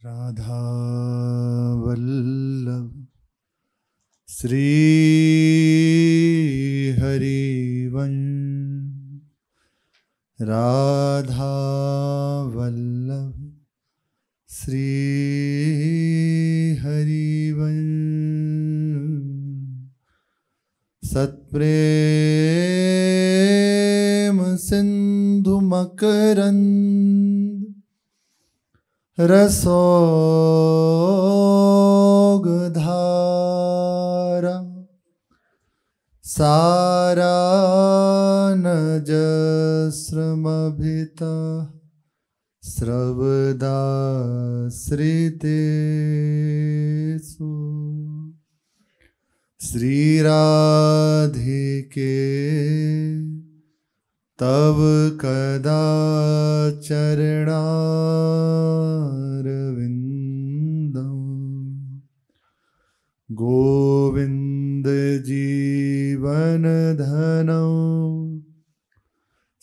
राधा वल्लभ श्री हरिवंश। राधा वल्लभ श्री हरिवंश। सत्प्रेम सिंधु मकरंद रसोगधारा सारानजस्रमभिता स्रवदाश्रितेषु। श्रीराधिके तव कदा चरणारविंदम। गोविंद जीवन धनम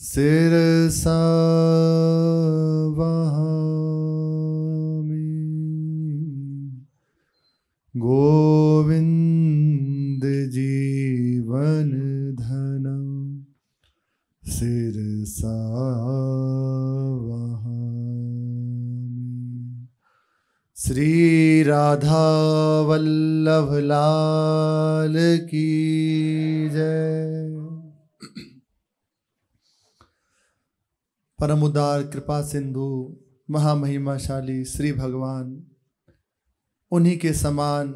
शिरसा वहामि। गोविंद जीवन धनम शिरसा वहामि। श्री राधा वल्लभ लाल की जय। परम उदार कृपा सिंधु महामहिमाशाली श्री भगवान, उन्हीं के समान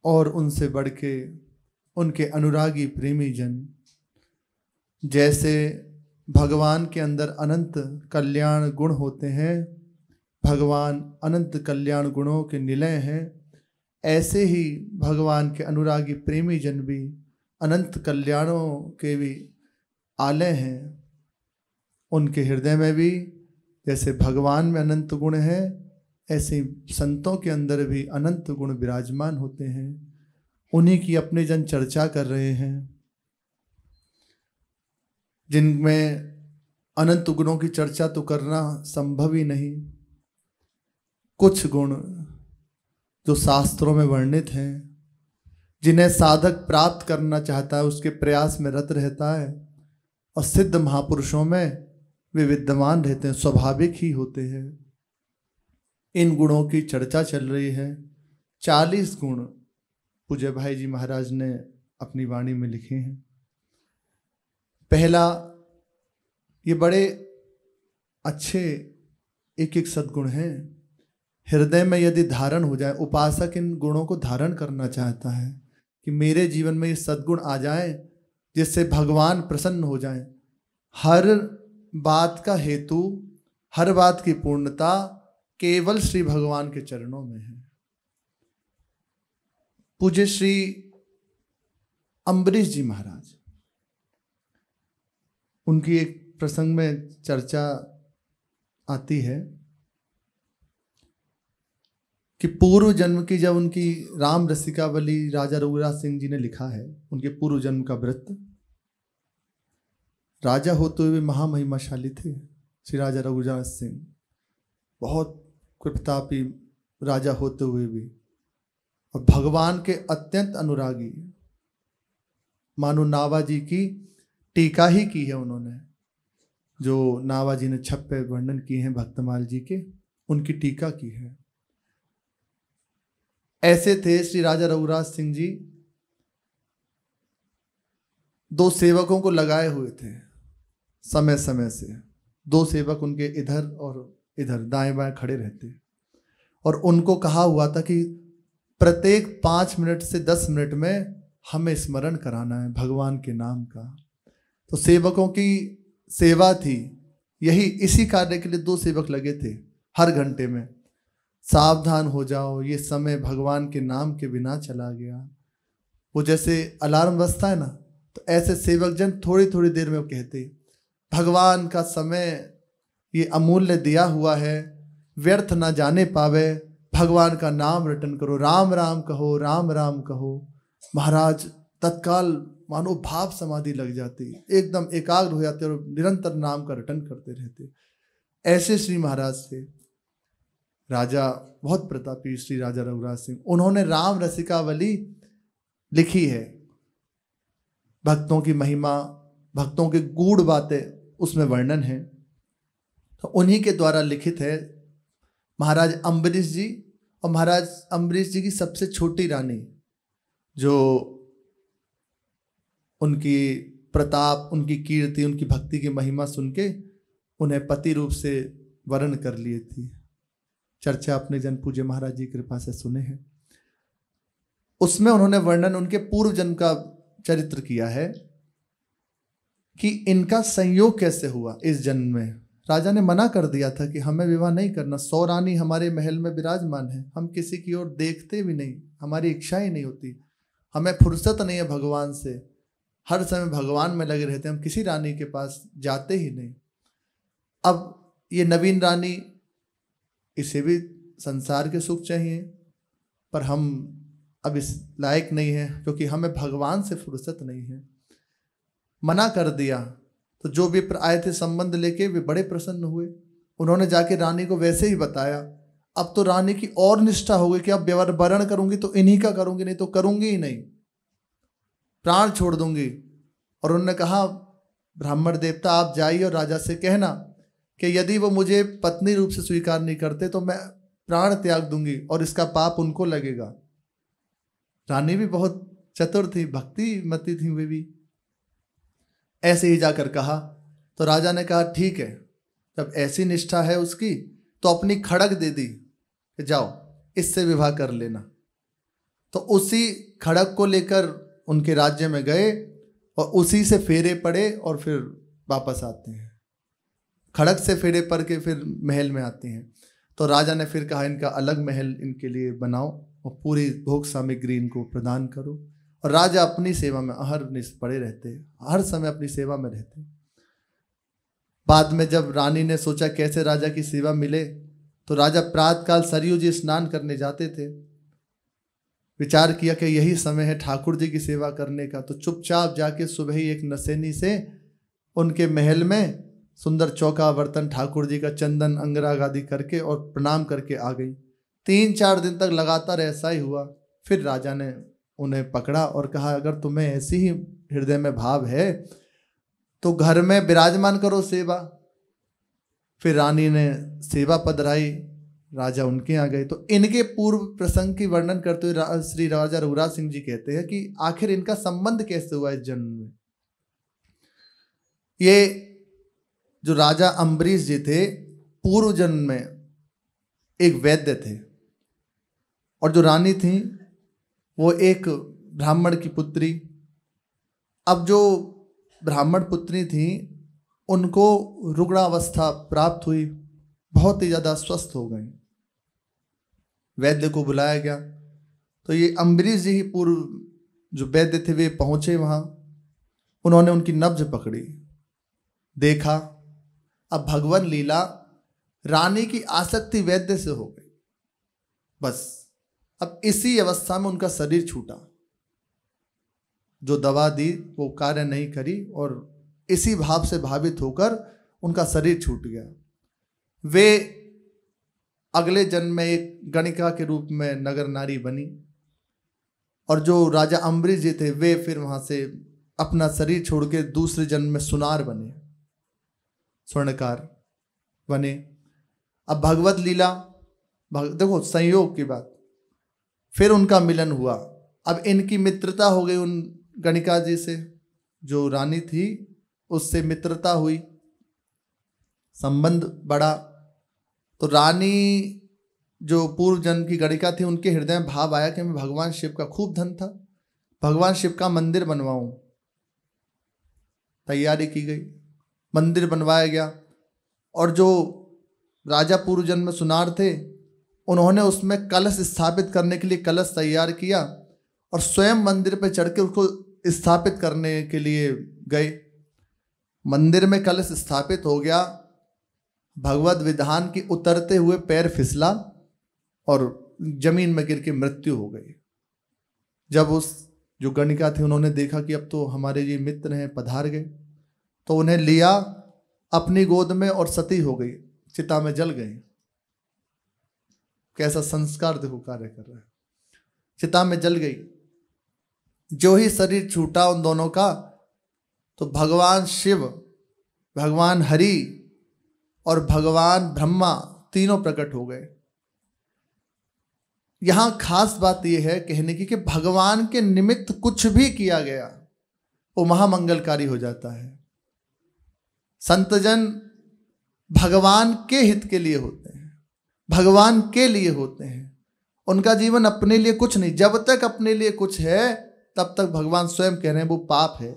और उनसे बढ़ के उनके अनुरागी प्रेमी जन, जैसे भगवान के अंदर अनंत कल्याण गुण होते हैं, भगवान अनंत कल्याण गुणों के निलय हैं, ऐसे ही भगवान के अनुरागी प्रेमी जन भी अनंत कल्याणों के भी आलय हैं। उनके हृदय में भी जैसे भगवान में अनंत गुण है, ऐसे ही संतों के अंदर भी अनंत गुण विराजमान होते हैं। उन्हीं की अपने जन चर्चा कर रहे हैं, जिनमें अनंत गुणों की चर्चा तो करना संभव ही नहीं। कुछ गुण जो शास्त्रों में वर्णित हैं, जिन्हें साधक प्राप्त करना चाहता है, उसके प्रयास में रत रहता है, और सिद्ध महापुरुषों में वे विद्यमान रहते हैं, स्वाभाविक ही होते हैं। इन गुणों की चर्चा चल रही है। 40 गुण पूज्य भाई जी महाराज ने अपनी वाणी में लिखे हैं। पहला, ये बड़े अच्छे एक एक सद्गुण हैं, हृदय में यदि धारण हो जाए, उपासक इन गुणों को धारण करना चाहता है कि मेरे जीवन में ये सद्गुण आ जाए जिससे भगवान प्रसन्न हो जाए। हर बात का हेतु, हर बात की पूर्णता केवल श्री भगवान के चरणों में है। पूज्य श्री अम्बरीश जी महाराज, उनकी एक प्रसंग में चर्चा आती है कि पूर्व जन्म की, जब उनकी राम रसिकावली राजा रघुराज सिंह जी ने लिखा है, उनके पूर्व जन्म का वृत्त, राजा होते हुए महामहिमाशाली थे श्री राजा रघुराज सिंह, बहुत कृपतापी राजा होते हुए भी, और भगवान के अत्यंत अनुरागी। मानो नावाजी की टीका ही की है उन्होंने, जो नावाजी ने छप्पे वर्णन किए हैं भक्तमाल जी के, उनकी टीका की है। ऐसे थे श्री राजा रघुराज सिंह जी, 2 सेवकों को लगाए हुए थे समय समय से। 2 सेवक उनके इधर और इधर दाएं बाएं खड़े रहते, और उनको कहा हुआ था कि प्रत्येक 5 मिनट से 10 मिनट में हमें स्मरण कराना है भगवान के नाम का। तो सेवकों की सेवा थी यही, इसी कार्य के लिए 2 सेवक लगे थे हर घंटे में। सावधान हो जाओ, ये समय भगवान के नाम के बिना चला गया। वो जैसे अलार्म बजता है ना, तो ऐसे सेवक जन थोड़ी थोड़ी देर में वो कहते, भगवान का समय ये अमूल्य दिया हुआ है, व्यर्थ ना जाने पावे, भगवान का नाम रटन करो, राम राम कहो, राम राम कहो। महाराज तत्काल मानो भाव समाधि लग जाती, एकदम एकाग्र हो जाते और निरंतर नाम का रटन करते रहते। ऐसे श्री महाराज थे। राजा बहुत प्रतापी श्री राजा रघुराज सिंह, उन्होंने राम रसिकावली लिखी है। भक्तों की महिमा, भक्तों की गूढ़ बातें उसमें वर्णन है। तो उन्हीं के द्वारा लिखित है। महाराज अम्बरीश जी और महाराज अम्बरीश जी की सबसे छोटी रानी, जो उनकी प्रताप, उनकी कीर्ति, उनकी भक्ति की महिमा सुन के उन्हें पति रूप से वर्ण कर लिए थी। चर्चा अपने जन पूज्य महाराज जी की कृपा से सुने हैं। उसमें उन्होंने वर्णन उनके पूर्व जन्म का चरित्र किया है कि इनका संयोग कैसे हुआ इस जन्म में। राजा ने मना कर दिया था कि हमें विवाह नहीं करना, 100 रानी हमारे महल में विराजमान है, हम किसी की ओर देखते भी नहीं, हमारी इच्छा ही नहीं होती, हमें फुर्सत नहीं है भगवान से, हर समय भगवान में लगे रहते हैं, हम किसी रानी के पास जाते ही नहीं। अब ये नवीन रानी, इसे भी संसार के सुख चाहिए, पर हम अब इस लायक नहीं है क्योंकि हमें भगवान से फुर्सत नहीं है। मना कर दिया। तो जो भी आए थे संबंध लेके, वे बड़े प्रसन्न हुए। उन्होंने जाके रानी को वैसे ही बताया। अब तो रानी की और निष्ठा हो गई कि अब वरण करूंगी तो इन्हीं का करूंगी, नहीं तो करूंगी ही नहीं, प्राण छोड़ दूंगी। और उन्होंने कहा, ब्राह्मण देवता आप जाइए और राजा से कहना कि यदि वो मुझे पत्नी रूप से स्वीकार नहीं करते तो मैं प्राण त्याग दूंगी और इसका पाप उनको लगेगा। रानी भी बहुत चतुर थी, भक्ति मती थी वे भी। ऐसे ही जाकर कहा तो राजा ने कहा ठीक है, जब ऐसी निष्ठा है उसकी तो अपनी खड़ग दे दी कि जाओ इससे विवाह कर लेना। तो उसी खड़ग को लेकर उनके राज्य में गए और उसी से फेरे पड़े और फिर वापस आते हैं। खड़ग से फेरे पड़ के फिर महल में आते हैं। तो राजा ने फिर कहा इनका अलग महल इनके लिए बनाओ और पूरी भोग सामग्री इनको प्रदान करो। और राजा अपनी सेवा में अहरनिश पड़े रहते, हर समय अपनी सेवा में रहते। बाद में जब रानी ने सोचा कैसे राजा की सेवा मिले, तो राजा प्रातःकाल सरयू जी स्नान करने जाते थे। विचार किया कि यही समय है ठाकुर जी की सेवा करने का, तो चुपचाप जाके सुबह ही एक नसेनी से उनके महल में सुंदर चौका बर्तन ठाकुर जी का चंदन अंगराग आदि करके और प्रणाम करके आ गई। 3-4 दिन तक लगातार ऐसा ही हुआ। फिर राजा ने उन्हें पकड़ा और कहा अगर तुम्हें ऐसी ही हृदय में भाव है तो घर में विराजमान करो सेवा। फिर रानी ने सेवा पधराई, राजा उनके यहाँ गए। तो इनके पूर्व प्रसंग की वर्णन करते हुए श्री राजा रघुराज सिंह जी कहते हैं कि आखिर इनका संबंध कैसे हुआ इस जन्म में। ये जो राजा अम्बरीश जी थे, पूर्व जन्म में एक वैद्य थे, और जो रानी थी वो एक ब्राह्मण की पुत्री। अब जो ब्राह्मण पुत्री थी उनको रुग्णावस्था प्राप्त हुई, बहुत ही ज़्यादा स्वस्थ हो गई। वैद्य को बुलाया गया। तो ये अम्बरीश जी ही पूर्व जो वैद्य थे वे पहुँचे वहाँ। उन्होंने उनकी नब्ज पकड़ी, देखा। अब भगवान लीला, रानी की आसक्ति वैद्य से हो गई। बस अब इसी अवस्था में उनका शरीर छूटा। जो दवा दी वो कार्य नहीं करी और इसी भाव से भावित होकर उनका शरीर छूट गया। वे अगले जन्म में एक गणिका के रूप में नगर नारी बनी। और जो राजा अम्बरीश जी थे वे फिर वहां से अपना शरीर छोड़ के दूसरे जन्म में सुनार बने, स्वर्णकार बने। अब भगवत लीला, देखो संयोग की बात, फिर उनका मिलन हुआ। अब इनकी मित्रता हो गई उन गणिका जी से, जो रानी थी उससे मित्रता हुई, संबंध बढ़ा। तो रानी जो पूर्व जन्म की गणिका थी उनके हृदय में भाव आया कि मैं भगवान शिव का खूब धन था, भगवान शिव का मंदिर बनवाऊं। तैयारी की गई, मंदिर बनवाया गया। और जो राजा पूर्व जन्म में सुनार थे उन्होंने उसमें कलश स्थापित करने के लिए कलश तैयार किया और स्वयं मंदिर पर चढ़ के उसको स्थापित करने के लिए गए। मंदिर में कलश स्थापित हो गया, भगवत विधान की उतरते हुए पैर फिसला और जमीन में गिर के मृत्यु हो गई। जब उस जो गणिका थे उन्होंने देखा कि अब तो हमारे ये मित्र हैं, पधार गए, तो उन्हें लिया अपनी गोद में और सती हो गई, चिता में जल गई। कैसा संस्कार देखो कार्य कर रहा है। चिता में जल गई, जो ही शरीर छूटा उन दोनों का, तो भगवान शिव, भगवान हरि और भगवान ब्रह्मा तीनों प्रकट हो गए। यहां खास बात यह है कहने की कि भगवान के निमित्त कुछ भी किया गया वो महामंगलकारी हो जाता है। संतजन भगवान के हित के लिए होते हैं, भगवान के लिए होते हैं। उनका जीवन अपने लिए कुछ नहीं। जब तक अपने लिए कुछ है तब तक भगवान स्वयं कह रहे हैं वो पाप है।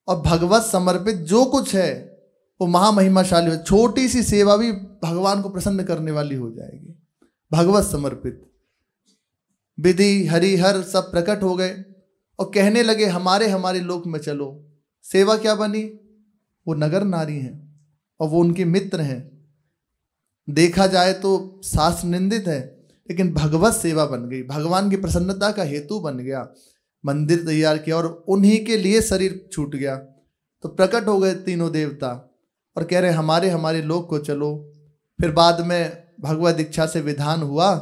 और भगवत समर्पित जो कुछ है वो महामहिमाशाली हो। छोटी सी सेवा भी भगवान को प्रसन्न करने वाली हो जाएगी। भगवत समर्पित विधि हरिहर सब प्रकट हो गए और कहने लगे हमारे हमारे लोक में चलो। सेवा क्या बनी? वो नगर नारी हैं और वो उनके मित्र हैं। देखा जाए तो शास्त्र निंदित है, लेकिन भगवत सेवा बन गई, भगवान की प्रसन्नता का हेतु बन गया। मंदिर तैयार किया और उन्हीं के लिए शरीर छूट गया। तो प्रकट हो गए तीनों देवता और कह रहे हमारे हमारे लोक को चलो। फिर बाद में भगवत इच्छा से विधान हुआ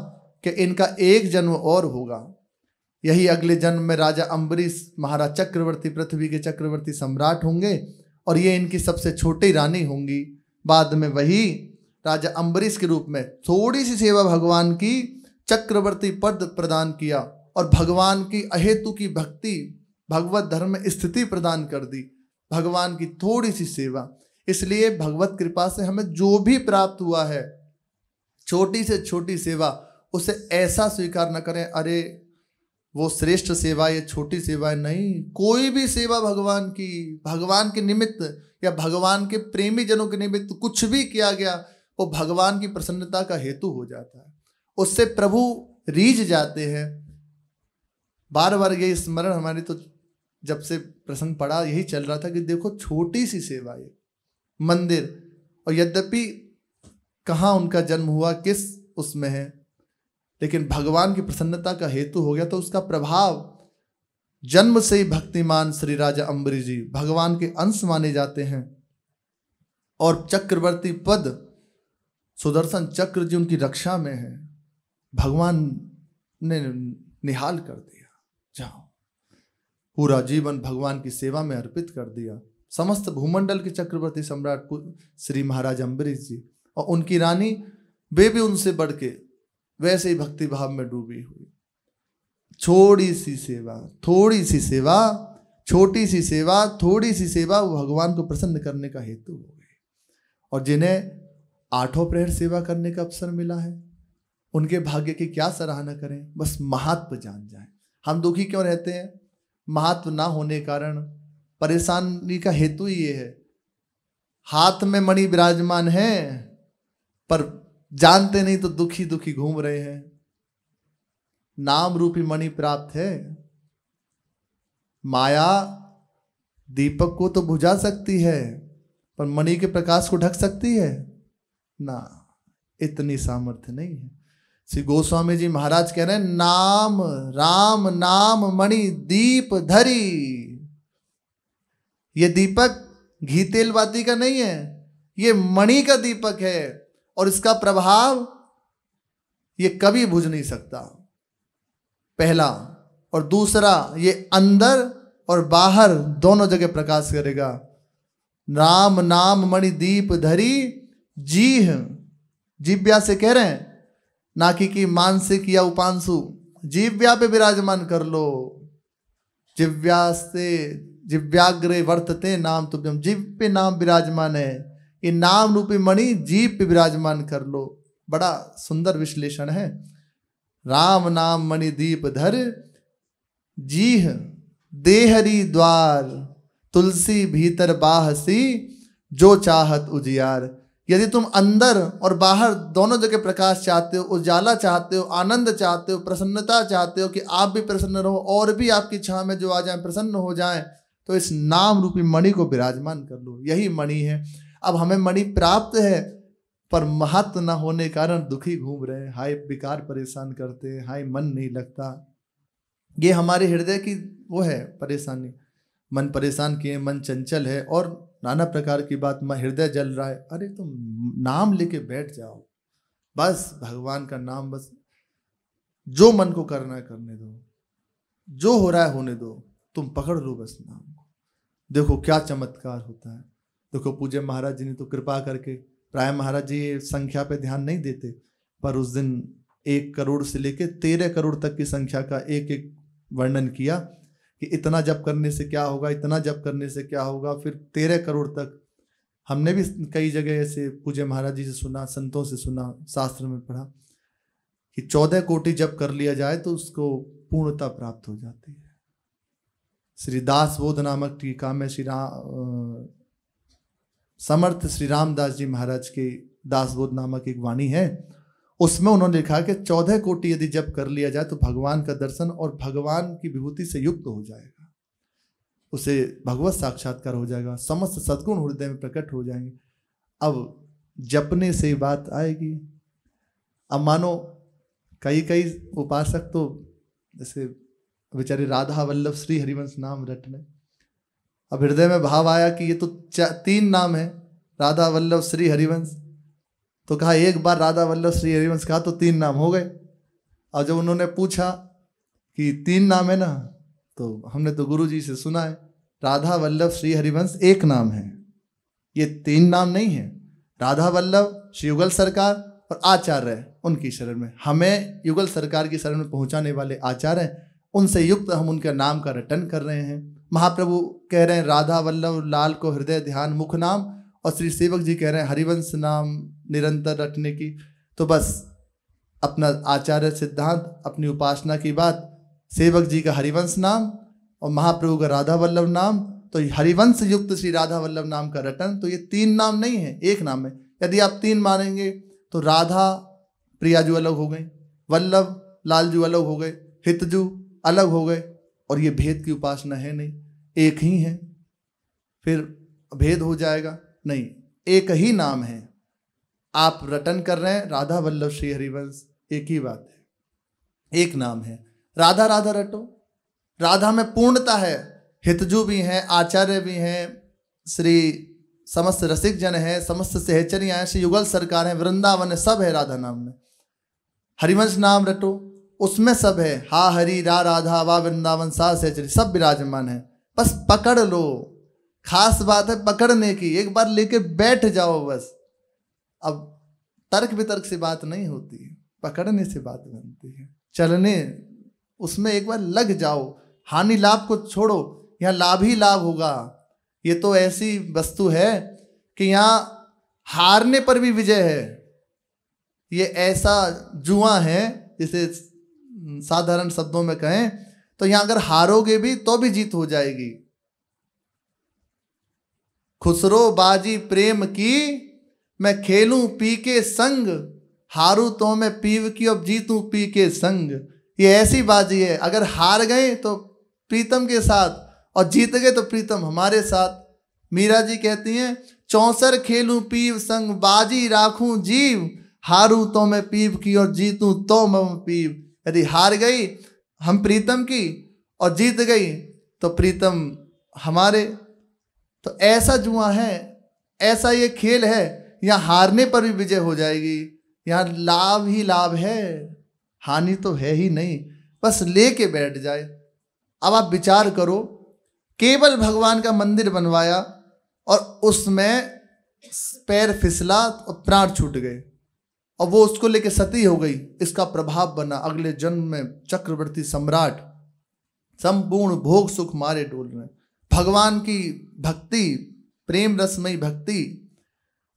कि इनका एक जन्म और होगा। यही अगले जन्म में राजा अम्बरीश महाराज चक्रवर्ती, पृथ्वी के चक्रवर्ती सम्राट होंगे और ये इनकी सबसे छोटी रानी होंगी। बाद में वही राजा अम्बरीश के रूप में थोड़ी सी सेवा भगवान की, चक्रवर्ती पद प्रदान किया और भगवान की अहेतु की भक्ति, भगवत धर्म में स्थिति प्रदान कर दी। भगवान की थोड़ी सी सेवा। इसलिए भगवत कृपा से हमें जो भी प्राप्त हुआ है, छोटी से छोटी सेवा, उसे ऐसा स्वीकार न करें अरे वो श्रेष्ठ सेवा, ये छोटी सेवा है। नहीं, कोई भी सेवा भगवान की, भगवान के निमित्त या भगवान के प्रेमी जनों के निमित्त कुछ भी किया गया वो भगवान की प्रसन्नता का हेतु हो जाता है। उससे प्रभु रीझ जाते हैं। बार बार ये स्मरण हमारे तो जब से प्रसंग पड़ा यही चल रहा था कि देखो छोटी सी सेवा ये मंदिर, और यद्यपि कहाँ उनका जन्म हुआ, किस उसमें है, लेकिन भगवान की प्रसन्नता का हेतु हो गया। तो उसका प्रभाव जन्म से ही भक्तिमान श्री राजा अम्बरीश जी भगवान के अंश माने जाते हैं। और चक्रवर्ती पद, सुदर्शन चक्र जी उनकी रक्षा में है। भगवान ने निहाल कर दिया, जाओ पूरा जीवन भगवान की सेवा में अर्पित कर दिया। समस्त भूमंडल के चक्रवर्ती सम्राट श्री महाराज अम्बरीश जी और उनकी रानी, वे भी उनसे बढ़ के वैसे ही भक्ति भाव में डूबी हुई। छोटी सी सेवा, थोड़ी सी सेवा, छोटी सी सेवा, थोड़ी सी सेवा, वो भगवान को प्रसन्न करने का हेतु हो गई। और जिन्हें आठों प्रहर सेवा करने का अवसर मिला है उनके भाग्य की क्या सराहना करें। बस महात्म जान जाए। हम दुखी क्यों रहते हैं? महात्म ना होने कारण परेशानी का हेतु ही ये है। हाथ में मणि विराजमान है पर जानते नहीं तो दुखी दुखी घूम रहे हैं। नाम रूपी मणि प्राप्त है, माया दीपक को तो बुझा सकती है पर मणि के प्रकाश को ढक सकती है ना, इतनी सामर्थ्य नहीं है। श्री गोस्वामी जी महाराज कह रहे हैं नाम राम नाम मणि दीप धरी। ये दीपक घी तेल बाती का नहीं है, ये मणि का दीपक है और इसका प्रभाव ये कभी बुझ नहीं सकता, पहला। और दूसरा, ये अंदर और बाहर दोनों जगह प्रकाश करेगा। राम नाम मणि दीप धरी जीह, जिव्या से कह रहे हैं, ना कि मानसिक या उपांशु, जिव्या पे विराजमान कर लो। जिव्या से जिव्याग्रे वर्तते नाम तुभ्यम, जीव पे नाम विराजमान है। ये नाम रूपी मणि जीव पे विराजमान कर लो। बड़ा सुंदर विश्लेषण है। राम नाम मणि दीप धर जीह देहरी द्वार, तुलसी भीतर बाहसी जो चाहत उजियार। यदि तुम अंदर और बाहर दोनों जगह प्रकाश चाहते हो, उजाला चाहते हो, आनंद चाहते हो, प्रसन्नता चाहते हो कि आप भी प्रसन्न रहो और भी आपकी छाह में जो आ जाए प्रसन्न हो जाए, तो इस नाम रूपी मणि को विराजमान कर लो। यही मणि है। अब हमें मणि प्राप्त है पर महत्व न होने कारण दुखी घूम रहे हैं। हाय विकार परेशान करते हैं, हाय मन नहीं लगता। ये हमारे हृदय की वो है परेशानी। मन परेशान किए, मन चंचल है और नाना प्रकार की बात, हृदय जल रहा है। अरे तुम नाम लेके बैठ जाओ, बस भगवान का नाम, बस जो मन को करना है करने दो, जो हो रहा है होने दो, तुम पकड़ लो बस नाम को। देखो क्या चमत्कार होता है। देखो पूज्य महाराज जी ने तो कृपा करके, प्राय महाराज जी ये संख्या पे ध्यान नहीं देते, पर उस दिन 1 करोड़ से लेके 13 करोड़ तक की संख्या का एक एक वर्णन किया कि इतना जप करने से क्या होगा, इतना जप करने से क्या होगा, फिर 13 करोड़ तक। हमने भी कई जगह ऐसे पूज्य महाराज जी से सुना, संतों से सुना, शास्त्र में पढ़ा कि 14 कोटि जप कर लिया जाए तो उसको पूर्णता प्राप्त हो जाती है। श्री दासबोध नामक टीका में समर्थ श्री रामदास जी महाराज के दासबोध नामक एक वाणी है, उसमें उन्होंने लिखा कि 14 कोटि यदि जप कर लिया जाए तो भगवान का दर्शन और भगवान की विभूति से युक्त हो जाएगा, उसे भगवत साक्षात्कार हो जाएगा, समस्त सद्गुण हृदय में प्रकट हो जाएंगे। अब जपने से बात आएगी। अब मानो कई उपासक तो जैसे बेचारे राधा वल्लभ श्री हरिवंश नाम रटने, अब हृदय में भाव आया कि ये तो 3 नाम है, राधा वल्लभ श्री हरिवंश, तो कहा एक बार राधा वल्लभ श्री हरिवंश कहा तो 3 नाम हो गए। और जब उन्होंने पूछा कि 3 नाम है ना, तो हमने तो गुरु जी से सुना है राधा वल्लभ श्री हरिवंश एक नाम है, ये 3 नाम नहीं है। राधा वल्लभ श्री युगल सरकार और आचार्य उनकी शरण में, हमें युगल सरकार की शरण में पहुंचाने वाले आचार्य, उनसे युक्त हम उनके नाम का रटन कर रहे हैं। महाप्रभु कह रहे हैं राधा वल्लभ लाल को हृदय ध्यान मुख नाम, और श्री सेवक जी कह रहे हैं हरिवंश नाम निरंतर रटने की। तो बस अपना आचार्य सिद्धांत, अपनी उपासना की बात, सेवक जी का हरिवंश नाम और महाप्रभु का राधा वल्लभ नाम, तो हरिवंश युक्त श्री राधा वल्लभ नाम का रटन। तो ये 3 नाम नहीं है, एक नाम है। यदि आप 3 मानेंगे तो राधा प्रियाजू अलग हो गए, वल्लभ लालजू अलग हो गए, हितजू अलग हो गए, और ये भेद की उपासना है नहीं, एक ही है। फिर भेद हो जाएगा नहीं, एक ही नाम है। आप रटन कर रहे हैं राधा वल्लभ श्री हरिवंश, एक ही बात है, एक नाम है। राधा राधा रटो, राधा में पूर्णता है। हितजू भी हैं, आचार्य भी हैं, श्री समस्त रसिक जन है, समस्त सहचरियाँ हैं, श्री युगल सरकार है, वृंदावन है, सब है राधा नाम में। हरिवंश नाम रटो, उसमें सब है, हा हरि रा राधा वा वृंदावन सा सहचरी, सब विराजमान है। बस पकड़ लो, खास बात है पकड़ने की, एक बार लेके बैठ जाओ बस। अब तर्क वितर्क से बात नहीं होती है, पकड़ने से बात बनती है। चलने उसमें एक बार लग जाओ, हानि लाभ को छोड़ो, यहाँ लाभ ही लाभ होगा। ये तो ऐसी वस्तु है कि यहाँ हारने पर भी विजय है। ये ऐसा जुआ है, जिसे साधारण शब्दों में कहें तो यहाँ अगर हारोगे भी तो भी जीत हो जाएगी। खुसरो बाजी प्रेम की, मैं खेलूं पी के संग, हारू तो मैं पीव की अब जीतूं पी के संग। ये ऐसी बाजी है, अगर हार गए तो प्रीतम के साथ और जीत गए तो प्रीतम हमारे साथ। मीरा जी कहती हैं 64 खेलूं पीव संग, बाजी राखूं जीव, हारू तो मैं पीव की और जीतूं तो मैं पीव। यदि हार गई हम प्रीतम की और जीत गई तो प्रीतम हमारे। तो ऐसा जुआ है, ऐसा ये खेल है, यहाँ हारने पर भी विजय हो जाएगी, यहाँ लाभ ही लाभ है, हानि तो है ही नहीं। बस लेके बैठ जाए। अब आप विचार करो, केवल भगवान का मंदिर बनवाया और उसमें पैर फिसला और प्राण छूट गए, और वो उसको लेके सती हो गई। इसका प्रभाव बना अगले जन्म में चक्रवर्ती सम्राट, संपूर्ण भोग सुख मारे डोल रहे। भगवान की भक्ति, प्रेम रसमयी भक्ति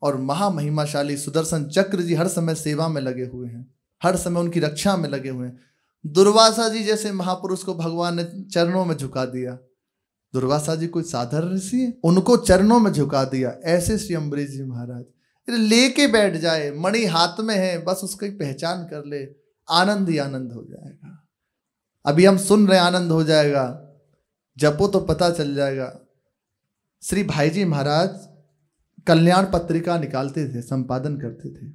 और महामहिमाशाली सुदर्शन चक्र जी हर समय सेवा में लगे हुए हैं, हर समय उनकी रक्षा में लगे हुए हैं। दुर्वासा जी जैसे महापुरुष को भगवान ने चरणों में झुका दिया। दुर्वासा जी कोई साधारण ऋषि है, उनको चरणों में झुका दिया। ऐसे श्री अम्बरीश जी महाराज लेके बैठ जाए, मणि हाथ में है, बस उसकी पहचान कर ले, आनंद ही आनंद हो जाएगा। अभी हम सुन रहे आनंद हो जाएगा, जपो तो पता चल जाएगा। श्री भाई जी महाराज कल्याण पत्रिका निकालते थे, संपादन करते थे,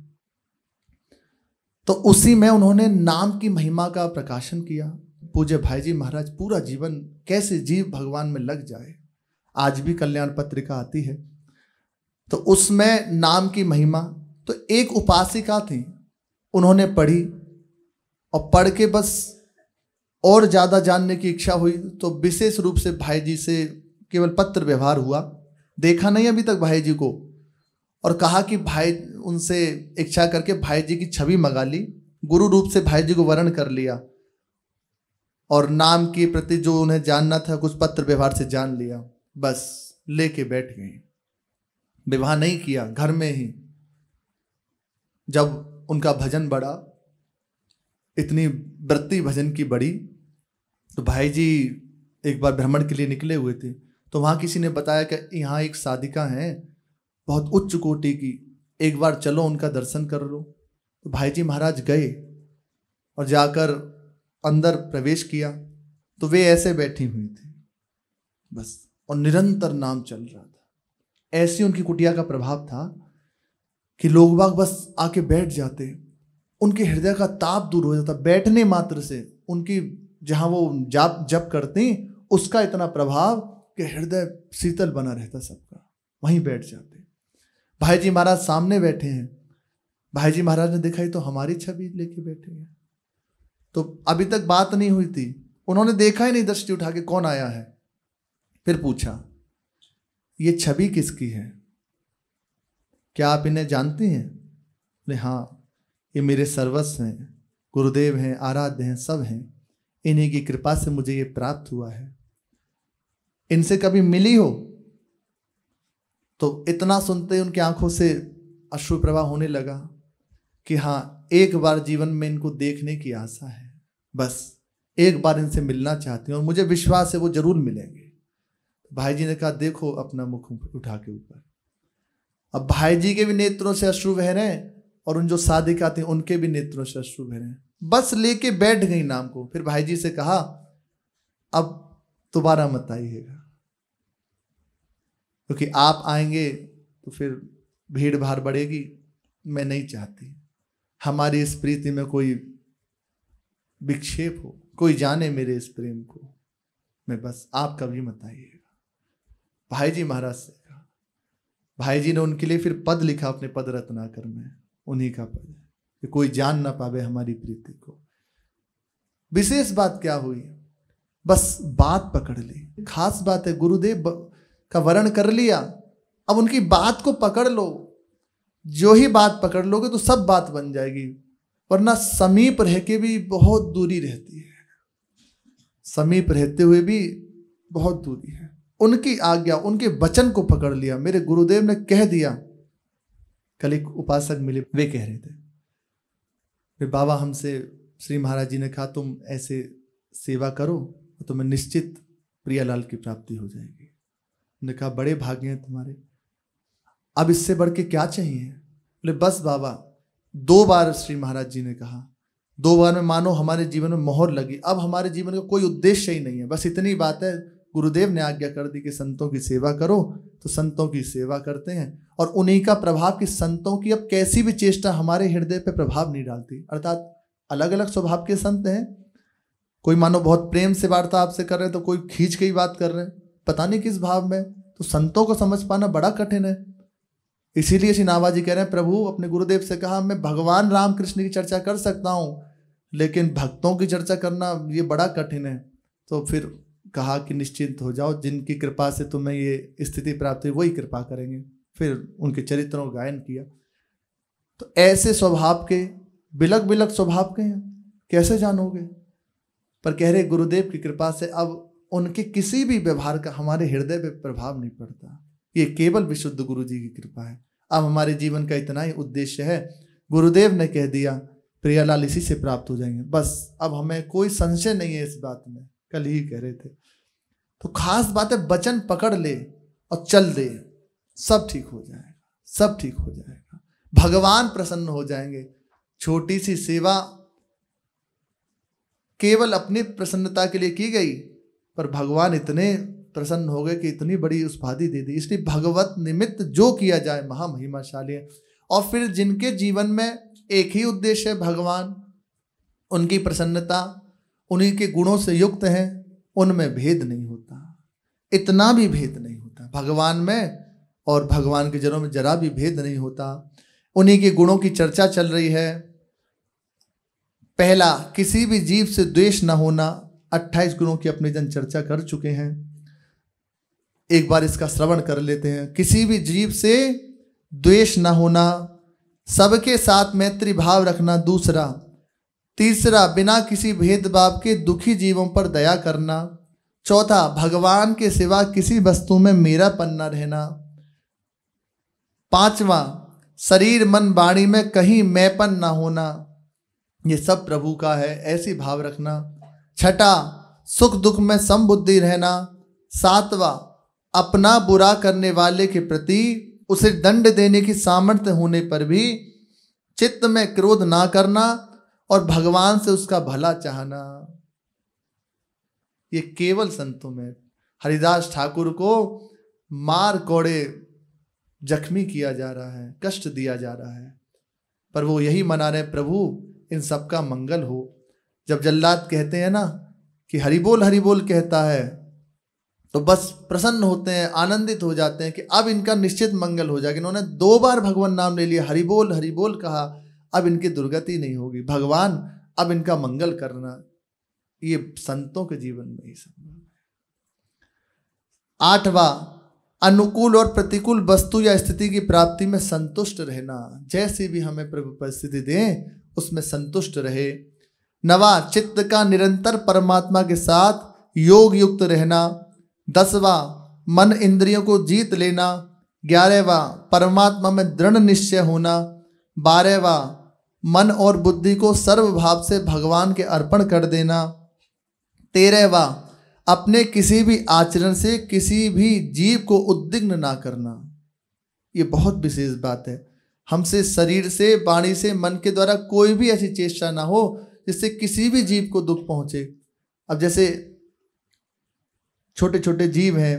तो उसी में उन्होंने नाम की महिमा का प्रकाशन किया। पूज्य भाई जी महाराज पूरा जीवन कैसे जीव भगवान में लग जाए, आज भी कल्याण पत्रिका आती है, तो उसमें नाम की महिमा। तो एक उपासिका थी, उन्होंने पढ़ी और पढ़ के बस और ज़्यादा जानने की इच्छा हुई तो विशेष रूप से भाई जी से केवल पत्र व्यवहार हुआ, देखा नहीं अभी तक भाई जी को, और कहा कि भाई उनसे इच्छा करके भाई जी की छवि मंगा ली, गुरु रूप से भाई जी को वरण कर लिया और नाम के प्रति जो उन्हें जानना था कुछ पत्र व्यवहार से जान लिया, बस लेके बैठ गए। विवाह नहीं किया, घर में ही। जब उनका भजन बढ़ा, इतनी वृत्ति भजन की बढ़ी, तो भाई जी एक बार भ्रमण के लिए निकले हुए थे, तो वहाँ किसी ने बताया कि यहाँ एक साधिका है बहुत उच्च कोटि की, एक बार चलो उनका दर्शन कर लो। तो भाई जी महाराज गए और जाकर अंदर प्रवेश किया तो वे ऐसे बैठी हुई थी बस, और निरंतर नाम चल रहा था। ऐसी उनकी कुटिया का प्रभाव था कि लोग बाग बस आके बैठ जाते, उनके हृदय का ताप दूर हो जाता बैठने मात्र से। उनकी जहाँ वो जप करते उसका इतना प्रभाव कि हृदय शीतल बना रहता सबका, वहीं बैठ जाते। भाई जी महाराज सामने बैठे हैं, भाई जी महाराज ने देखा ही तो हमारी छवि लेके बैठे हैं। तो अभी तक बात नहीं हुई थी, उन्होंने देखा ही नहीं दृष्टि उठा के कौन आया है। फिर पूछा ये छवि किसकी है, क्या आप इन्हें जानती हैं? बोले हाँ, ये मेरे सर्वस्व हैं, गुरुदेव हैं, आराध्य हैं, सब हैं, इन्हीं की कृपा से मुझे ये प्राप्त हुआ है। इनसे कभी मिली हो? तो इतना सुनते उनकी आंखों से अश्रु प्रवाह होने लगा कि हाँ, एक बार जीवन में इनको देखने की आशा है, बस एक बार इनसे मिलना चाहती हूँ और मुझे विश्वास है वो जरूर मिलेंगे। भाई जी ने कहा देखो अपना मुख उठा के ऊपर। अब भाई जी के भी नेत्रों से अश्रु बह रहे हैं और उन जो साधिका थी उनके भी नेत्रों से अश्रु बह रहे हैं, बस लेके बैठ गई नाम को। फिर भाई जी से कहा अब दोबारा मत आइएगा, क्योंकि आप आएंगे तो फिर भीड़ भाड़ बढ़ेगी, मैं नहीं चाहती हमारी इस प्रीति में कोई विक्षेप हो, कोई जाने मेरे इस प्रेम को, मैं बस आप कभी मत आइएगा। भाई जी महाराज से कहा, भाई जी ने उनके लिए फिर पद लिखा अपने पद रत्नाकर में, उन्हीं का पद है कि कोई जान ना पावे हमारी प्रीति को। विशेष बात क्या हुई, बस बात पकड़ ली, खास बात है, गुरुदेव का वर्ण कर लिया, अब उनकी बात को पकड़ लो, जो ही बात पकड़ लोगे तो सब बात बन जाएगी, वरना समीप रह के भी बहुत दूरी रहती है, समीप रहते हुए भी बहुत दूरी है। उनकी आज्ञा, उनके वचन को पकड़ लिया। मेरे गुरुदेव ने कह दिया, कल एक उपासक मिले, वे कह रहे थे फिर बाबा हमसे श्री महाराज जी ने कहा तुम ऐसे सेवा करो तो तुम्हें निश्चित प्रियालाल की प्राप्ति हो जाएगी। ने कहा बड़े भाग्य हैं तुम्हारे, अब इससे बढ़ के क्या चाहिए? बोले बस बाबा, 2 बार श्री महाराज जी ने कहा, 2 बार में मानो हमारे जीवन में मोहर लगी, अब हमारे जीवन का कोई उद्देश्य ही नहीं है, बस इतनी बात है। गुरुदेव ने आज्ञा कर दी कि संतों की सेवा करो, तो संतों की सेवा करते हैं और उन्हीं का प्रभाव कि संतों की अब कैसी भी चेष्टा हमारे हृदय पे प्रभाव नहीं डालती। अर्थात अलग अलग स्वभाव के संत हैं, कोई मानो बहुत प्रेम से वार्ता आपसे कर रहे हैं तो कोई खींच के ही बात कर रहे हैं, पता नहीं किस भाव में, तो संतों को समझ पाना बड़ा कठिन है। इसीलिए श्री नाभाजी कह रहे हैं प्रभु अपने गुरुदेव से कहा मैं भगवान राम कृष्ण की चर्चा कर सकता हूँ, लेकिन भक्तों की चर्चा करना ये बड़ा कठिन है। तो फिर कहा कि निश्चिंत हो जाओ, जिनकी कृपा से तुम्हें ये स्थिति प्राप्त हुई वही कृपा करेंगे। फिर उनके चरित्रों का गायन किया। तो ऐसे स्वभाव के, बिलक बिलक स्वभाव के हैं, कैसे जानोगे? पर कह रहे गुरुदेव की कृपा से अब उनके किसी भी व्यवहार का हमारे हृदय पे प्रभाव नहीं पड़ता। ये केवल विशुद्ध गुरु जी की कृपा है। अब हमारे जीवन का इतना ही उद्देश्य है, गुरुदेव ने कह दिया प्रियालाल इसी से प्राप्त हो जाएंगे, बस अब हमें कोई संशय नहीं है इस बात में। कल ही कह रहे थे। तो खास बात है वचन पकड़ ले और चल दे, सब ठीक हो जाएगा, सब ठीक हो जाएगा, भगवान प्रसन्न हो जाएंगे। छोटी सी सेवा केवल अपनी प्रसन्नता के लिए की गई, पर भगवान इतने प्रसन्न हो गए कि इतनी बड़ी उपाधि दे दी। इसलिए भगवत निमित्त जो किया जाए महामहिमाशाली है। और फिर जिनके जीवन में एक ही उद्देश्य है भगवान, उनकी प्रसन्नता, उन्हीं के गुणों से युक्त हैं, उनमें भेद नहीं होता, इतना भी भेद नहीं होता भगवान में, और भगवान के जनों में जरा भी भेद नहीं होता। उन्हीं के गुणों की चर्चा चल रही है, पहला, किसी भी जीव से द्वेष न होना। 28 गुणों की अपने जन चर्चा कर चुके हैं, एक बार इसका श्रवण कर लेते हैं। किसी भी जीव से द्वेष न होना, सबके साथ मैत्री भाव रखना। दूसरा, तीसरा, बिना किसी भेदभाव के दुखी जीवों पर दया करना। चौथा, भगवान के सिवा किसी वस्तु में मेरापन न रहना। पांचवा, शरीर मन वाणी में कहीं मैंपन न होना, ये सब प्रभु का है, ऐसी भाव रखना। छठा, सुख दुख में समबुद्धि रहना। सातवां, अपना बुरा करने वाले के प्रति उसे दंड देने की सामर्थ्य होने पर भी चित्त में क्रोध ना करना और भगवान से उसका भला चाहना। ये केवल संतों में। हरिदास ठाकुर को मार कोड़े जख्मी किया जा रहा है, कष्ट दिया जा रहा है, पर वो यही मना रहे, प्रभु इन सबका मंगल हो। जब जल्लाद कहते हैं ना कि हरि बोल कहता है, तो बस प्रसन्न होते हैं, आनंदित हो जाते हैं कि अब इनका निश्चित मंगल हो जाएगा। इन्होंने 2 बार भगवान नाम ले लिया, हरि बोल कहा, अब इनकी दुर्गति नहीं होगी। भगवान अब इनका मंगल करना, ये संतों के जीवन में ही संभव है। 8वां, अनुकूल और प्रतिकूल वस्तु या स्थिति की प्राप्ति में संतुष्ट रहना। जैसी भी हमें प्रभु परिस्थिति दें उसमें संतुष्ट रहे। 9वां, चित्त का निरंतर परमात्मा के साथ योग युक्त रहना। 10वां, मन इंद्रियों को जीत लेना। 11वां, परमात्मा में दृढ़ निश्चय होना। 12वां, मन और बुद्धि को सर्वभाव से भगवान के अर्पण कर देना। 13वां, अपने किसी भी आचरण से किसी भी जीव को उद्विग्न ना करना। ये बहुत विशेष बात है। हमसे शरीर से, वाणी से, मन के द्वारा कोई भी ऐसी चेष्टा ना हो जिससे किसी भी जीव को दुख पहुंचे। अब जैसे छोटे छोटे जीव हैं,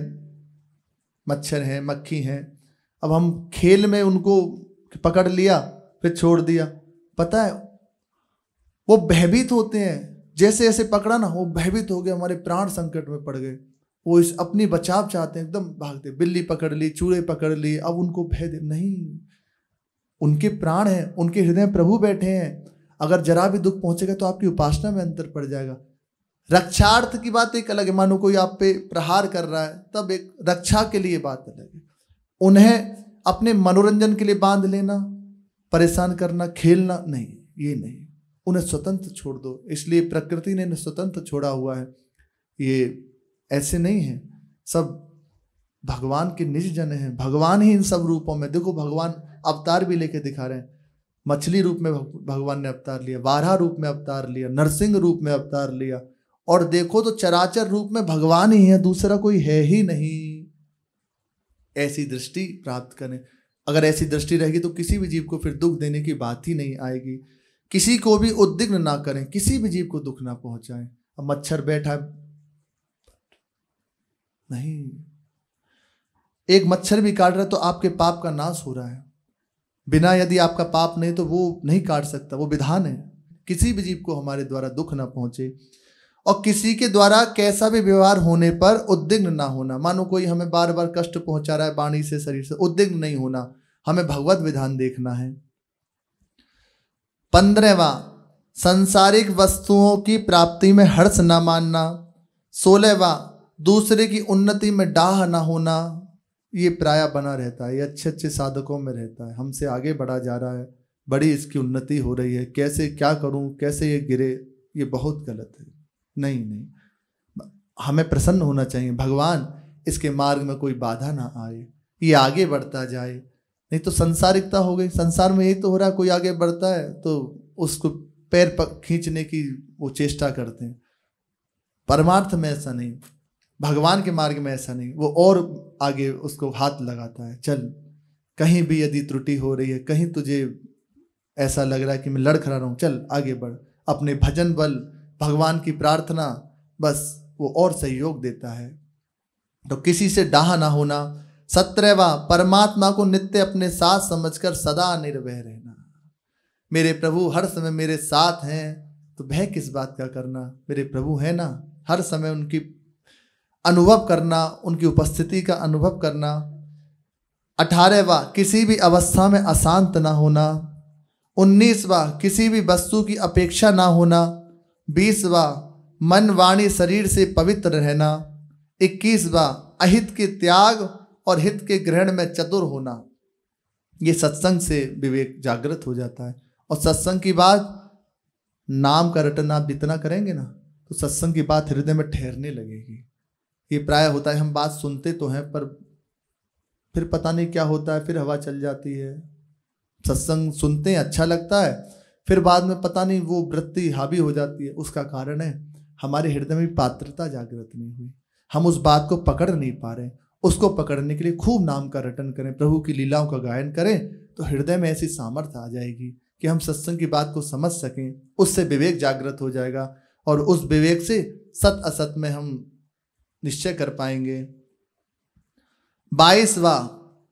मच्छर हैं, मक्खी हैं, अब हम खेल में उनको पकड़ लिया फिर छोड़ दिया, पता है वो भयभीत होते हैं। जैसे ऐसे पकड़ा ना, वो भयभीत हो गए, हमारे प्राण संकट में पड़ गए, वो इस अपनी बचाव चाहते हैं, एकदम भागते। बिल्ली पकड़ ली, चूहे पकड़ लिए, अब उनको भय दे नहीं, उनके प्राण हैं, उनके हृदय में प्रभु बैठे हैं। अगर जरा भी दुख पहुंचेगा तो आपकी उपासना में अंतर पड़ जाएगा। रक्षार्थ की बात एक अलग है, मानो कोई आप पे प्रहार कर रहा है, तब एक रक्षा के लिए बात अलग है। उन्हें अपने मनोरंजन के लिए बांध लेना, परेशान करना, खेलना नहीं, ये नहीं, उन्हें स्वतंत्र छोड़ दो। इसलिए प्रकृति ने इन्हें स्वतंत्र छोड़ा हुआ है। ये ऐसे नहीं है, सब भगवान के निज जन हैं। भगवान ही इन सब रूपों में, देखो भगवान अवतार भी लेके दिखा रहे हैं। मछली रूप में भगवान ने अवतार लिया, वाराह रूप में अवतार लिया, नरसिंह रूप में अवतार लिया, और देखो तो चराचर रूप में भगवान ही है, दूसरा कोई है ही नहीं। ऐसी दृष्टि प्राप्त करें। अगर ऐसी दृष्टि रहेगी तो किसी भी जीव को फिर दुख देने की बात ही नहीं आएगी। किसी को भी उद्विग्न ना करें, किसी भी जीव को दुख ना पहुंचाएं। अब मच्छर बैठा नहीं, एक मच्छर भी काट रहा है तो आपके पाप का नाश हो रहा है। बिना यदि आपका पाप नहीं तो वो नहीं काट सकता, वो विधान है। किसी भी जीव को हमारे द्वारा दुख ना पहुंचे, और किसी के द्वारा कैसा भी व्यवहार होने पर उद्विग्न ना होना। मानो कोई हमें बार बार कष्ट पहुंचा रहा है वाणी से, शरीर से, उद्विग्न नहीं होना, हमें भगवत विधान देखना है। 15वां, सांसारिक वस्तुओं की प्राप्ति में हर्ष ना मानना। 16वां, दूसरे की उन्नति में डाह ना होना। ये प्राय बना रहता है, ये अच्छे अच्छे साधकों में रहता है, हमसे आगे बढ़ा जा रहा है, बड़ी इसकी उन्नति हो रही है, कैसे क्या करूं, कैसे ये गिरे, ये बहुत गलत है। नहीं नहीं, हमें प्रसन्न होना चाहिए, भगवान इसके मार्ग में कोई बाधा ना आए, ये आगे बढ़ता जाए। नहीं तो संसारिकता हो गई। संसार में यही तो हो रहा है, कोई आगे बढ़ता है तो उसको पैर खींचने की वो चेष्टा करते हैं। परमार्थ में ऐसा नहीं, भगवान के मार्ग में ऐसा नहीं, वो और आगे उसको हाथ लगाता है। चल, कहीं भी यदि त्रुटि हो रही है, कहीं तुझे ऐसा लग रहा है कि मैं लड़खड़ा रहा हूँ, चल आगे बढ़, अपने भजन बल, भगवान की प्रार्थना, बस वो और सहयोग देता है। तो किसी से डाह ना होना। 17वां, परमात्मा को नित्य अपने साथ समझकर सदा निर्भय रहना। मेरे प्रभु हर समय मेरे साथ हैं, तो भय किस बात का करना, मेरे प्रभु है ना, हर समय उनकी अनुभव करना, उनकी उपस्थिति का अनुभव करना। 18वां, किसी भी अवस्था में अशांत ना होना। 19वां किसी भी वस्तु की अपेक्षा ना होना। 20वां मन वाणी शरीर से पवित्र रहना। 21वां अहित के त्याग और हित के ग्रहण में चतुर होना। ये सत्संग से विवेक जागृत हो जाता है। और सत्संग की बात, नाम का रटन आप जितना करेंगे ना तो सत्संग की बात हृदय में ठहरने लगेगी। ये प्राय होता है हम बात सुनते तो हैं पर फिर पता नहीं क्या होता है, फिर हवा चल जाती है। सत्संग सुनते हैं, अच्छा लगता है, फिर बाद में पता नहीं वो वृत्ति हावी हो जाती है। उसका कारण है हमारे हृदय में पात्रता जागृत नहीं हुई, हम उस बात को पकड़ नहीं पा रहे। उसको पकड़ने के लिए खूब नाम का रटन करें, प्रभु की लीलाओं का गायन करें, तो हृदय में ऐसी सामर्थ्य आ जाएगी कि हम सत्संग की बात को समझ सकें। उससे विवेक जागृत हो जाएगा और उस विवेक से सत असत में हम निश्चय कर पाएंगे। 22वां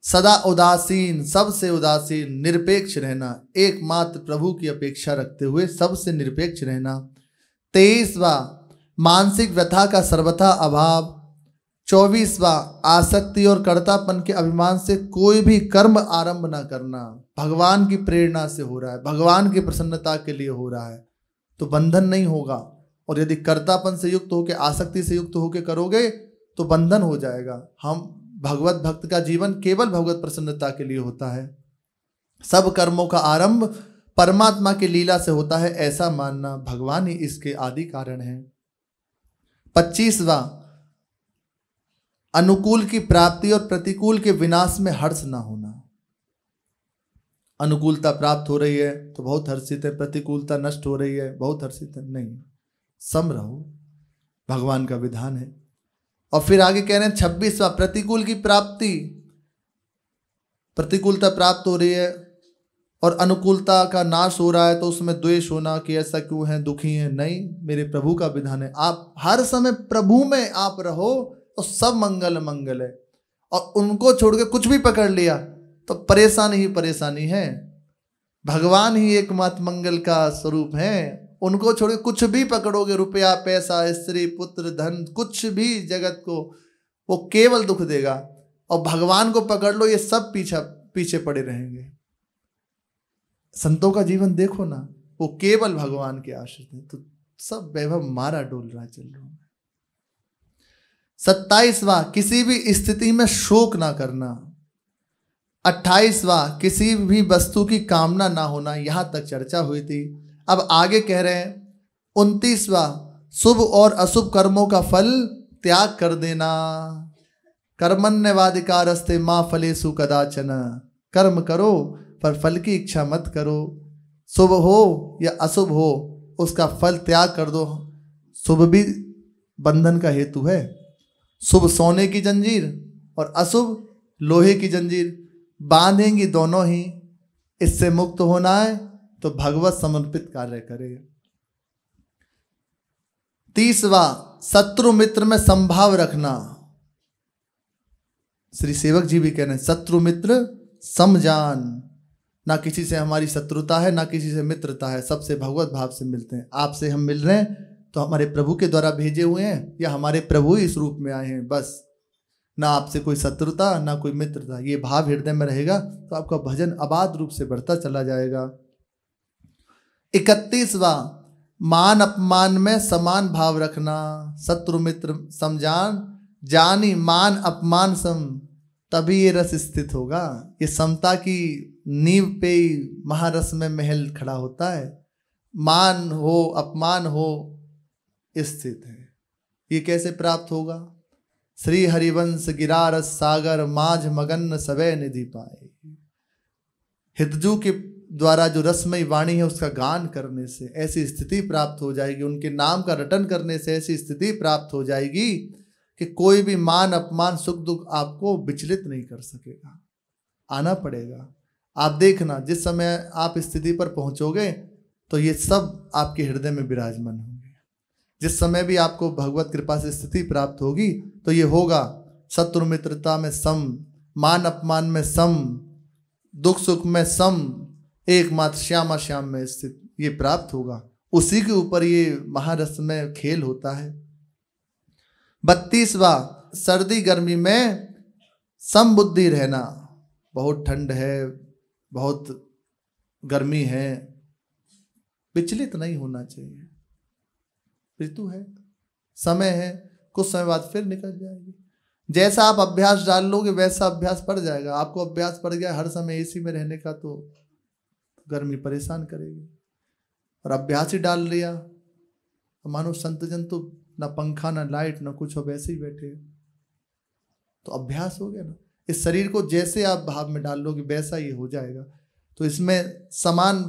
सदा उदासीन, सबसे उदासीन, निरपेक्ष रहना, एकमात्र प्रभु की अपेक्षा रखते हुए सबसे निरपेक्ष रहना। 23वां मानसिक व्यथा का सर्वथा अभाव। 24वां आसक्ति और कर्तापन के अभिमान से कोई भी कर्म आरंभ ना करना। भगवान की प्रेरणा से हो रहा है, भगवान की प्रसन्नता के लिए हो रहा है तो बंधन नहीं होगा। और यदि कर्तापन से युक्त होकर, आसक्ति से युक्त होकर करोगे तो बंधन हो जाएगा। हम भगवत भक्त का जीवन केवल भगवत प्रसन्नता के लिए होता है। सब कर्मों का आरंभ परमात्मा की लीला से होता है, ऐसा मानना। भगवान ही इसके आदि कारण है। 25वां अनुकूल की प्राप्ति और प्रतिकूल के विनाश में हर्ष ना होना। अनुकूलता प्राप्त हो रही है तो बहुत हर्षित है, प्रतिकूलता नष्ट हो रही है बहुत हर्षित है, नहीं, सम रहो, भगवान का विधान है। और फिर आगे कह रहे हैं 26वां प्रतिकूल की प्राप्ति, प्रतिकूलता प्राप्त हो रही है और अनुकूलता का नाश हो रहा है तो उसमें द्वेष होना कि ऐसा क्यों है, दुखी है, नहीं, मेरे प्रभु का विधान है। आप हर समय प्रभु में आप रहो तो सब मंगल मंगल है। और उनको छोड़ के कुछ भी पकड़ लिया तो परेशानी ही परेशानी है। भगवान ही एकमात्र मंगल का स्वरूप है। उनको छोड़ के कुछ भी पकड़ोगे, रुपया, पैसा, स्त्री, पुत्र, धन, कुछ भी जगत को, वो केवल दुख देगा। और भगवान को पकड़ लो, ये सब पीछे पड़े रहेंगे। संतों का जीवन देखो ना, वो केवल भगवान के आश्रित है तो सब वैभव मारा डोल रहा चल रहा है। 27वां किसी भी स्थिति में शोक ना करना। 28वां किसी भी वस्तु की कामना ना होना। यहां तक चर्चा हुई थी। अब आगे कह रहे हैं 29वां शुभ और अशुभ कर्मों का फल त्याग कर देना। कर्मण्यवाधिकारस्ते मां फलेषु कदाचन। कर्म करो पर फल की इच्छा मत करो। शुभ हो या अशुभ हो उसका फल त्याग कर दो। शुभ भी बंधन का हेतु है। शुभ सोने की जंजीर और अशुभ लोहे की जंजीर बांधेंगी दोनों ही। इससे मुक्त होना है तो भगवत समर्पित कार्य करे। 30वां शत्रु मित्र में संभाव रखना। श्री सेवक जी भी कह रहे हैं शत्रु मित्र समजान। ना किसी से हमारी शत्रुता है ना किसी से मित्रता है, सबसे भगवत भाव से मिलते हैं। आपसे हम मिल रहे हैं तो हमारे प्रभु के द्वारा भेजे हुए हैं या हमारे प्रभु ही इस रूप में आए हैं, बस। ना आपसे कोई शत्रुता ना कोई मित्रता। ये भाव हृदय में रहेगा तो आपका भजन अबाध रूप से बढ़ता चला जाएगा। 31वां मान अपमान में समान भाव रखना। शत्रु मित्र समजान, जानी मान अपमान सम, तभी ये रस स्थित होगा। ये समता की नींव पे ही महारस में महल खड़ा होता है। मान हो अपमान हो स्थित है। ये कैसे प्राप्त होगा? श्री हरिवंश गिरारस सागर माझ मगन सबे निधि पाए। हितजू के द्वारा जो रसमयी वाणी है उसका गान करने से ऐसी स्थिति प्राप्त हो जाएगी। उनके नाम का रटन करने से ऐसी स्थिति प्राप्त हो जाएगी कि कोई भी मान अपमान सुख दुख आपको विचलित नहीं कर सकेगा। आना पड़ेगा। आप देखना जिस समय आप स्थिति पर पहुंचोगे तो ये सब आपके हृदय में विराजमान होंगे। जिस समय भी आपको भगवत कृपा से स्थिति प्राप्त होगी तो ये होगा शत्रु मित्रता में सम, मान अपमान में सम, दुख सुख में सम, एकमात्र श्यामा श्याम में स्थित ये प्राप्त होगा। उसी के ऊपर ये महारस में खेल होता है। 32वां सर्दी गर्मी में समबुद्धि रहना। बहुत ठंड है, बहुत गर्मी है, विचलित नहीं होना चाहिए। ऋतु है, समय है, कुछ समय बाद फिर निकल जाएगी। जैसा आप अभ्यास डाल लोगे वैसा अभ्यास पड़ जाएगा। आपको अभ्यास पड़ गया हर समय एसी में रहने का, तो गर्मी परेशान करेगी। और अभ्यास ही डाल लिया, मानो संतजन तो ना पंखा ना लाइट ना कुछ हो, वैसे ही बैठे, तो अभ्यास हो गया ना। इस शरीर को जैसे आप भाव में डाल लोगे वैसा ही हो जाएगा। तो इसमें समान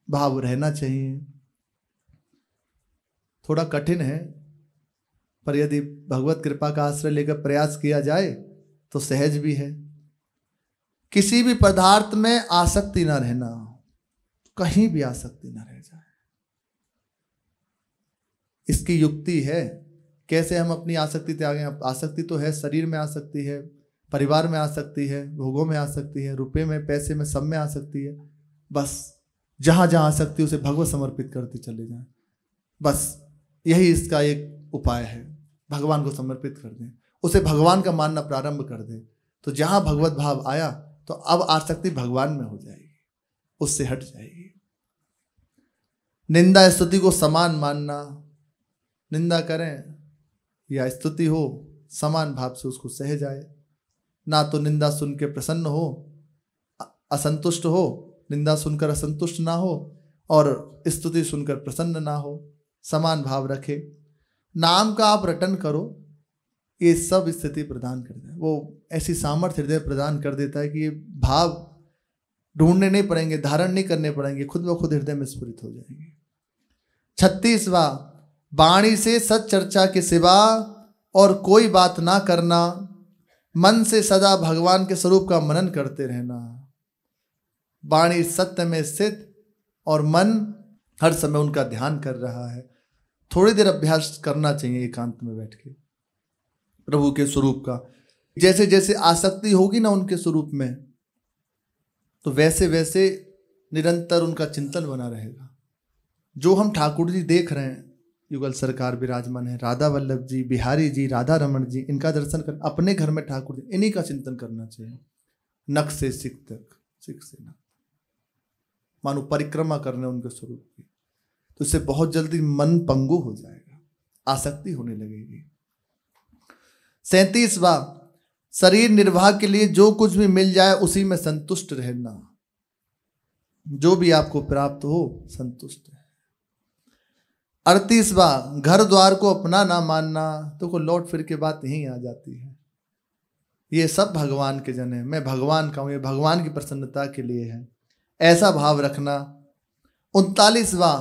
भाव रहना चाहिए। थोड़ा कठिन है, पर यदि भगवत कृपा का आश्रय लेकर प्रयास किया जाए तो सहज भी है। किसी भी पदार्थ में आसक्ति ना रहना, कहीं भी आसक्ति ना रह जाए। इसकी युक्ति है, कैसे हम अपनी आसक्ति त्यागें। आसक्ति तो है, शरीर में आसक्ति है, परिवार में आसक्ति है, भोगों में आसक्ति है, रुपए में, पैसे में, सब में आसक्ति है। बस जहां जहां आसक्ति उसे भगवत समर्पित करते चले जाएं। बस यही इसका एक उपाय है। भगवान को समर्पित कर दें, उसे भगवान का मानना प्रारंभ कर दें, तो जहां भगवत भाव आया तो अब आसक्ति भगवान में हो जाएगी, उससे हट जाएगी। निंदा स्तुति को समान मानना, निंदा करें या स्तुति हो, समान भाव से उसको सह जाए। ना तो निंदा सुन के प्रसन्न हो, असंतुष्ट हो, निंदा सुनकर असंतुष्ट ना हो, और स्तुति सुनकर प्रसन्न ना हो, समान भाव रखे। नाम का आप रटन करो, ये सब स्थिति प्रदान कर दे। वो ऐसी सामर्थ्य हृदय प्रदान कर देता है कि ये भाव ढूंढने नहीं पड़ेंगे, धारण नहीं करने पड़ेंगे, खुद ब खुद हृदय में स्फुरित हो जाएंगे। 36वां, वाणी से सत चर्चा के सिवा और कोई बात ना करना, मन से सदा भगवान के स्वरूप का मनन करते रहना। वाणी सत्य में स्थित और मन हर समय उनका ध्यान कर रहा है। थोड़ी देर अभ्यास करना चाहिए एकांत में बैठ के प्रभु के स्वरूप का। जैसे जैसे आसक्ति होगी ना उनके स्वरूप में, तो वैसे वैसे निरंतर उनका चिंतन बना रहेगा। जो हम ठाकुर जी देख रहे हैं, युगल सरकार विराजमान है, राधा वल्लभ जी, बिहारी जी, राधा रमन जी, इनका दर्शन कर, अपने घर में ठाकुर जी, इन्हीं का चिंतन करना चाहिए। नख से सिख तक, सिख से नख, मानो परिक्रमा करने उनके स्वरूप की, तो इससे बहुत जल्दी मन पंगु हो जाएगा, आसक्ति होने लगेगी। 37वां, शरीर निर्वाह के लिए जो कुछ भी मिल जाए उसी में संतुष्ट रहना। जो भी आपको प्राप्त हो संतुष्ट है। 38वां, घर द्वार को अपना ना मानना। तो को लौट फिर के बात यहीं आ जाती है, ये सब भगवान के जन है, मैं भगवान का हूं, ये भगवान की प्रसन्नता के लिए है, ऐसा भाव रखना। 39वां,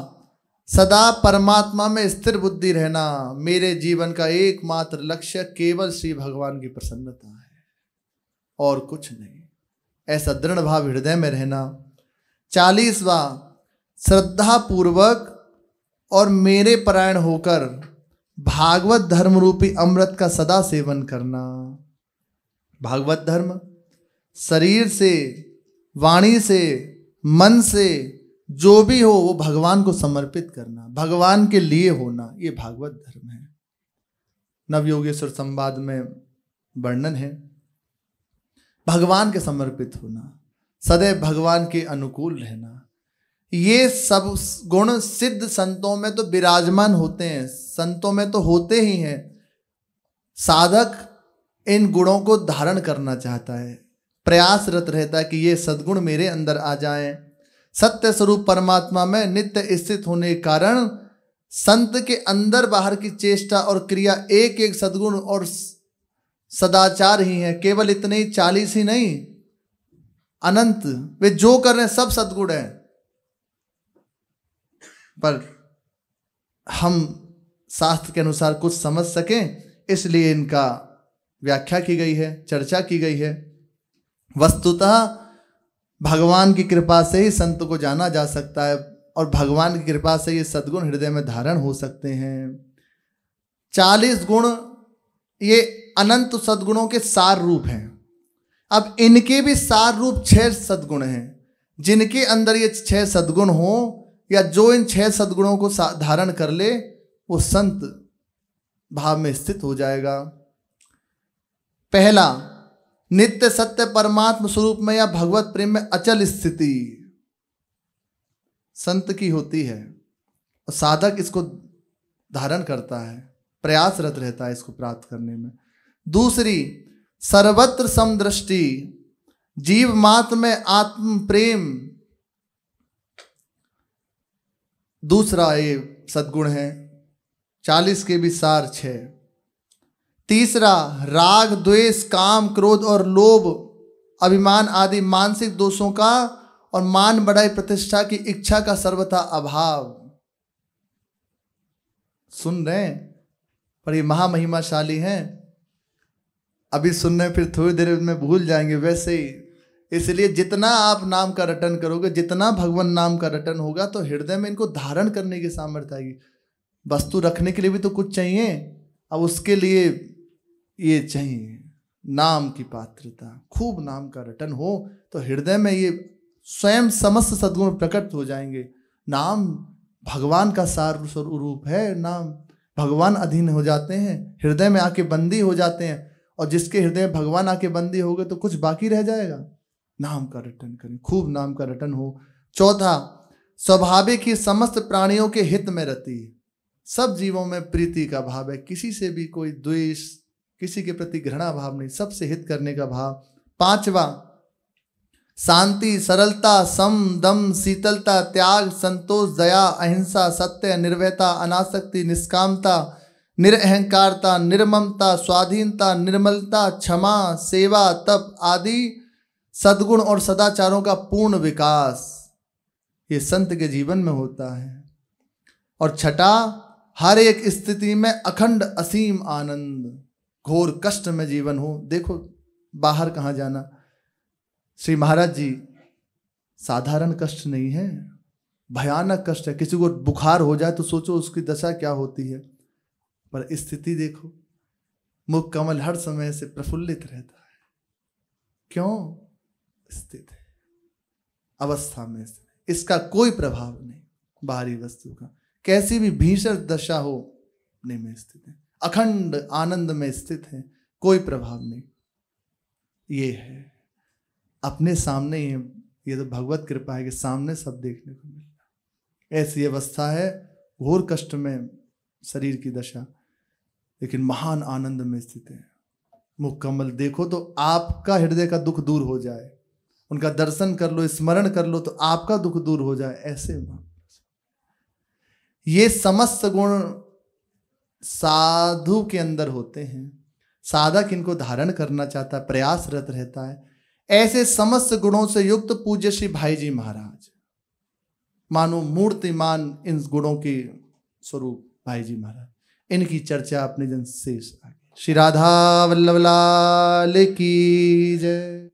सदा परमात्मा में स्थिर बुद्धि रहना। मेरे जीवन का एकमात्र लक्ष्य केवल श्री भगवान की प्रसन्नता है और कुछ नहीं, ऐसा दृढ़ भाव हृदय में रहना। 40वां, श्रद्धा पूर्वक और मेरे परायण होकर भागवत धर्म रूपी अमृत का सदा सेवन करना। भागवत धर्म शरीर से, वाणी से, मन से जो भी हो वो भगवान को समर्पित करना, भगवान के लिए होना, ये भागवत धर्म है। नवयोगेश्वर संवाद में वर्णन है, भगवान के समर्पित होना, सदैव भगवान के अनुकूल रहना। ये सब गुण सिद्ध संतों में तो विराजमान होते हैं, संतों में तो होते ही हैं। साधक इन गुणों को धारण करना चाहता है, प्रयासरत रहता है कि ये सद्गुण मेरे अंदर आ जाएं। सत्य स्वरूप परमात्मा में नित्य स्थित होने के कारण संत के अंदर बाहर की चेष्टा और क्रिया एक एक सद्गुण और सदाचार ही है। केवल इतने ही 40 ही नहीं, अनंत, वे जो कर रहे हैं सब सद्गुण है। पर हम शास्त्र के अनुसार कुछ समझ सकें इसलिए इनका व्याख्या की गई है, चर्चा की गई है। वस्तुतः भगवान की कृपा से ही संत को जाना जा सकता है और भगवान की कृपा से ये सद्गुण हृदय में धारण हो सकते हैं। 40 गुण ये अनंत सद्गुणों के सार रूप हैं। अब इनके भी सार रूप 6 सद्गुण हैं। जिनके अंदर ये 6 सद्गुण हो या जो इन 6 सद्गुणों को धारण कर ले वो संत भाव में स्थित हो जाएगा। पहला, नित्य सत्य परमात्म स्वरूप में या भगवत प्रेम में अचल स्थिति। संत की होती है और साधक इसको धारण करता है, प्रयासरत रहता है इसको प्राप्त करने में। दूसरी, सर्वत्र समदृष्टि, जीव मात्र में आत्म प्रेम, दूसरा ये सद्गुण है। 40 के भी सार 6। तीसरा, राग द्वेष काम क्रोध और लोभ अभिमान आदि मानसिक दोषों का और मान बढ़ाई प्रतिष्ठा की इच्छा का सर्वथा अभाव। सुन रहे हैं, पर ये महामहिमाशाली हैं, अभी सुन रहे फिर थोड़ी देर में भूल जाएंगे वैसे ही। इसलिए जितना आप नाम का रटन करोगे, जितना भगवान नाम का रटन होगा, तो हृदय में इनको धारण करने की सामर्थ्य आएगी। वस्तु रखने के लिए भी तो कुछ चाहिए, अब उसके लिए ये चाहिए नाम की पात्रता। खूब नाम का रटन हो तो हृदय में ये स्वयं समस्त सद्गुण प्रकट हो जाएंगे। नाम भगवान का सार स्वरूप है, नाम भगवान अधीन हो जाते हैं, हृदय में आके बंदी हो जाते हैं। और जिसके हृदय में भगवान आके बंदी हो गए तो कुछ बाकी रह जाएगा। नाम का रटन करें, खूब नाम का रटन हो। चौथा, स्वाभाविक ही समस्त प्राणियों के हित में रहती है। सब जीवों में प्रीति का भाव है, किसी से भी कोई द्वेष, किसी के प्रति घृणा भाव नहीं, सबसे हित करने का भाव। पांचवा, शांति, सरलता, सम, दम, शीतलता, त्याग, संतोष, दया, अहिंसा, सत्य, निर्भयता, अनासक्ति, निष्कामता, निरअहंकारता, निर्ममता, स्वाधीनता, निर्मलता, क्षमा, सेवा, तप आदि सद्गुण और सदाचारों का पूर्ण विकास ये संत के जीवन में होता है। और छठा, हर एक स्थिति में अखंड असीम आनंद, घोर कष्ट में जीवन हो। देखो बाहर कहाँ जाना, श्री महाराज जी साधारण कष्ट नहीं है, भयानक कष्ट है। किसी को बुखार हो जाए तो सोचो उसकी दशा क्या होती है, पर स्थिति देखो, मुख कमल हर समय से प्रफुल्लित रहता है। क्यों? स्थित है, अवस्था में स्थित। इसका कोई प्रभाव नहीं बाहरी वस्तु का, कैसी भी भीषण दशा हो नहीं में स्थित है, अखंड आनंद में स्थित है, कोई प्रभाव नहीं। ये है अपने सामने ही, ये तो भगवत कृपा है कि सामने सब देखने को मिल रहा। ऐसी अवस्था है, घोर कष्ट में शरीर की दशा, लेकिन महान आनंद में स्थित है। मुख कमल देखो तो आपका हृदय का दुख दूर हो जाए, उनका दर्शन कर लो, स्मरण कर लो तो आपका दुख दूर हो जाए। ऐसे ये समस्त गुण साधु के अंदर होते हैं। साधक इनको धारण करना चाहता है, प्रयासरत रहता है। ऐसे समस्त गुणों से युक्त पूज्य श्री भाई जी महाराज, मानो मूर्तिमान इन गुणों के स्वरूप भाई जी महाराज, इनकी चर्चा अपने जन शेष आगे। श्री राधा वल्लभ लाल की जय।